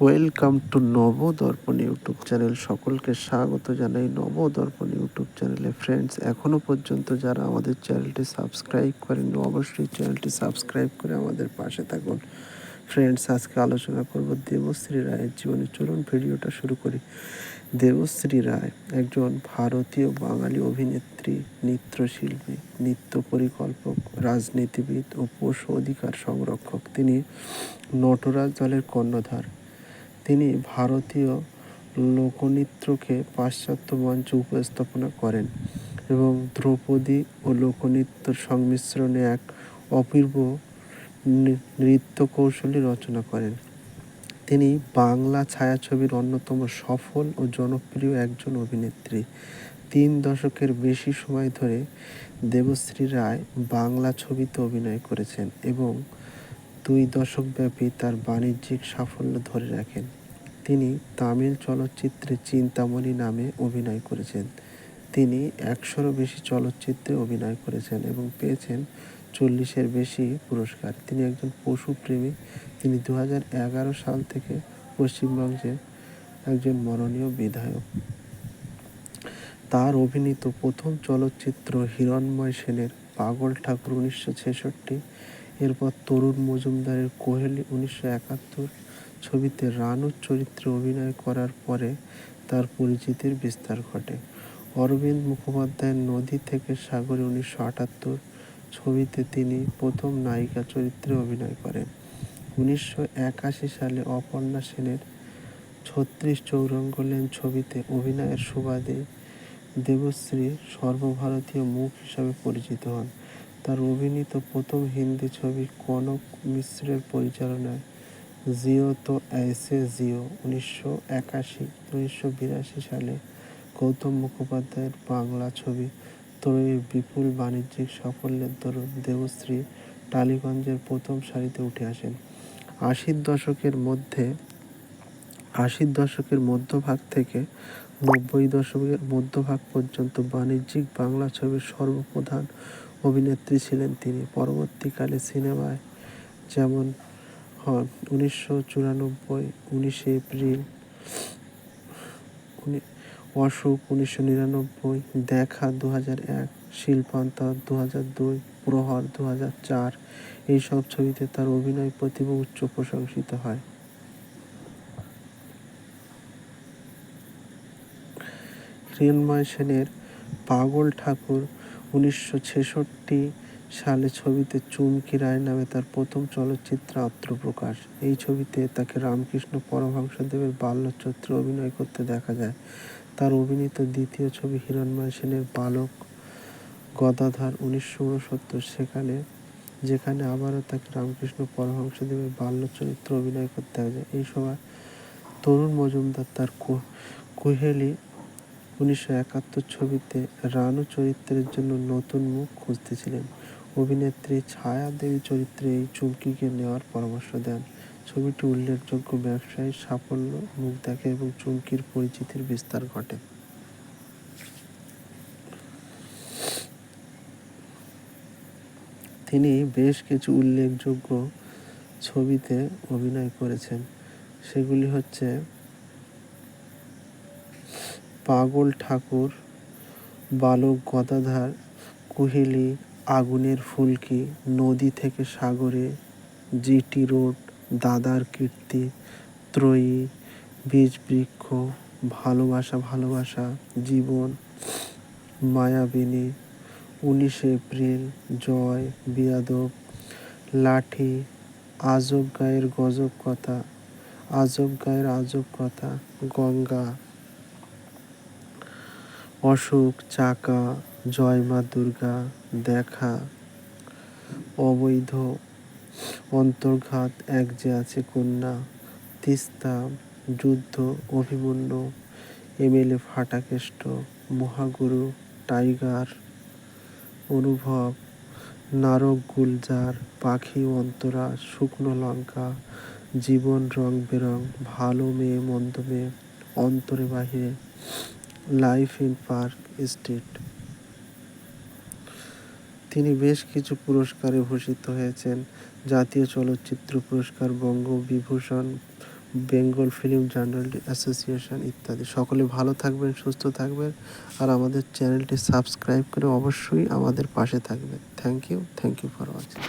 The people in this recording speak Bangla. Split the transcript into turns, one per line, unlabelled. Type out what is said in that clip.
Welcome to Nabadarpan YouTube channel. সকলকে স্বাগত জানাই নবদর্পণ ইউটিউব চ্যানেলে। ফ্রেন্ডস, এখনও পর্যন্ত যারা আমাদের চ্যানেলটি সাবস্ক্রাইব করেননি, অবশ্যই চ্যানেলটি সাবস্ক্রাইব করে আমাদের পাশে থাকুন। ফ্রেন্ডস, আজকে আলোচনা করব দেবশ্রী রায়ের জীবনী। চলুন ভিডিওটা শুরু করি। দেবশ্রী রায় একজন ভারতীয় বাঙালি অভিনেত্রী, নৃত্যশিল্পী, নৃত্য পরিকল্পক, রাজনীতিবিদ ও পশু অধিকার সংরক্ষক। তিনি নটরাজ দলের কর্ণধার। তিনি ভারতীয় লোকনৃত্যকে পাশ্চাত্য মঞ্চে উপস্থাপনা করেন এবং ধ্রুপদী ও লোকনৃত্যর সংমিশ্রণে এক অপূর্ব নৃত্য কৌশলী রচনা করেন। তিনি বাংলা ছায়াছবির অন্যতম সফল ও জনপ্রিয় একজন অভিনেত্রী। 3 দশকের বেশি সময় ধরে দেবশ্রী রায় বাংলা ছবিতে অভিনয় করেছেন এবং 2 দশকব্যাপী তার বাণিজ্যিক সাফল্য ধরে রাখেন। তিনি তামিল চলচ্চিত্রে চিন্তামণি নামে অভিনয় করেছেন। তিনি 100-এরও বেশি চলচ্চিত্রে অভিনয় করেছেন এবং পেয়েছেন 40-এর বেশি পুরস্কার। তিনি একজন পশুপ্রেমী। তিনি 2011 সাল থেকে পশ্চিমবঙ্গের একজন মনোনীত বিধায়ক। তার অভিনীত প্রথম চলচ্চিত্র হিরণময় সেনের পাগল ঠাকুর 1966, এরপর তরুণ মজুমদারের কোহেলি 1971 ছবিতে রানুর চরিত্রে অভিনয় করার পরে তার পরিচিতির বিস্তার ঘটে। অরবিন্দ মুখোপাধ্যায়ের নদী থেকে সাগরে 1978 ছবিতে তিনি প্রথম নায়িকা চরিত্রে অভিনয় করেন। 1981 সালে অপর্ণা সেনের 36 চৌরঙ্গ লেন ছবিতে অভিনয়ের সুবাদে দেবশ্রী সর্বভারতীয় মুখ হিসাবে পরিচিত হন। তার অভিনীত প্রথম হিন্দি ছবি কনক মিশ্রের পরিচালনায় জিও তো ऐसे জিও 1982 সালে গৌতম মুখোপাধ্যায়ের বাংলা ছবি ত্রয়ীর বিপুল বাণিজ্যিক সাফল্যের দরুন দেবশ্রী টালিগঞ্জের প্রথম সারিতে উঠে আসেন। 80 দশকের মধ্যভাগ থেকে 90 দশকের মধ্যভাগ পর্যন্ত বাণিজ্যিক বাংলা ছবির সর্বপ্রধান অভিনেত্রী ছিলেন তিনি। পরবর্তীকালে সিনেমায় যেমন হন 1994, 19 এপ্রিল, অশোক 1999, দেখা 2001, শিল্পান্তর 2002, প্রহর 2004 এইসব ছবিতে তার অভিনয় প্রতিভা উচ্চ প্রশংসিত হয়। হিরণময় সেনের পাগল ঠাকুর 1966 সালে ছবিতে চুমকি রায় নামে তার প্রথম চলচ্চিত্র আত্মপ্রকাশ। এই ছবিতে তাকে রামকৃষ্ণ পরমহংসদেবের বাল্য চরিত্রে অভিনয় করতে দেখা যায়। তার অভিনীত দ্বিতীয় ছবি হিরণময় সেনের বালক গদাধর 1969, যেখানে আবারও তাকে রামকৃষ্ণ পরমহংসদেবের বাল্য চরিত্রে অভিনয় করতে দেখা যায়। এই সময় তরুণ মজুমদার তার কোহেলি 1971 ছবিতে রানু চরিত্রের জন্য নতুন মুখ খুঁজতেছিলেন। অভিনেত্রী ছায়া দেবী চরিত্রে এই চুমকিকে নেওয়ার পরামর্শ দেন। ছবিটি উল্লেখযোগ্য ব্যবসায়িক সাফল্য মুখ দেখে এবং চুমকির পরিচিতির বিস্তার ঘটে। তিনি বেশ কিছু উল্লেখযোগ্য ছবিতে অভিনয় করেছেন। সেগুলি হচ্ছে পাগল ঠাকুর, বালক গদাধর, কোহেলি, আগুনের ফুলকি, নদী থেকে সাগরে, জিটি রোড, দাদার কীর্তি, ত্রয়ী, বীজবৃক্ষ, ভালোবাসা, জীবন, মায়াবিনী, 19 এপ্রিল, জয়, বিয়াদব, লাঠি, আজব গায়ের আজব কথা, গঙ্গা, অশোক, চাকা, জয় মা দুর্গা, দেখা, অবৈধ, অন্তর্ঘাত, এক যে আছে কন্যা, তিস্তা, যুদ্ধ, অভিমন্যু, এমএলএ ফাটাকেষ্ট, মহাগুরু, টাইগার, অনুভব, নারক গুলজার, পাখি অন্তরা, শুকনো লঙ্কা, জীবন রং বেরং, ভালো মেয়ে মন্দ মেয়ে, অন্তরে বাহিরে, লাইফ ইন পার্ক স্ট্রিট। তিনি বেশ কিছু পুরস্কারে ভূষিত হয়েছেন। জাতীয় চলচ্চিত্র পুরস্কার, Bangabibhushan, Bengal film journalist association ইত্যাদি। সকলে ভালো থাকবেন, সুস্থ থাকবেন, আর আমাদের চ্যানেলটি সাবস্ক্রাইব করে অবশ্যই আমাদের পাশে থাকবেন। Thank you for watching.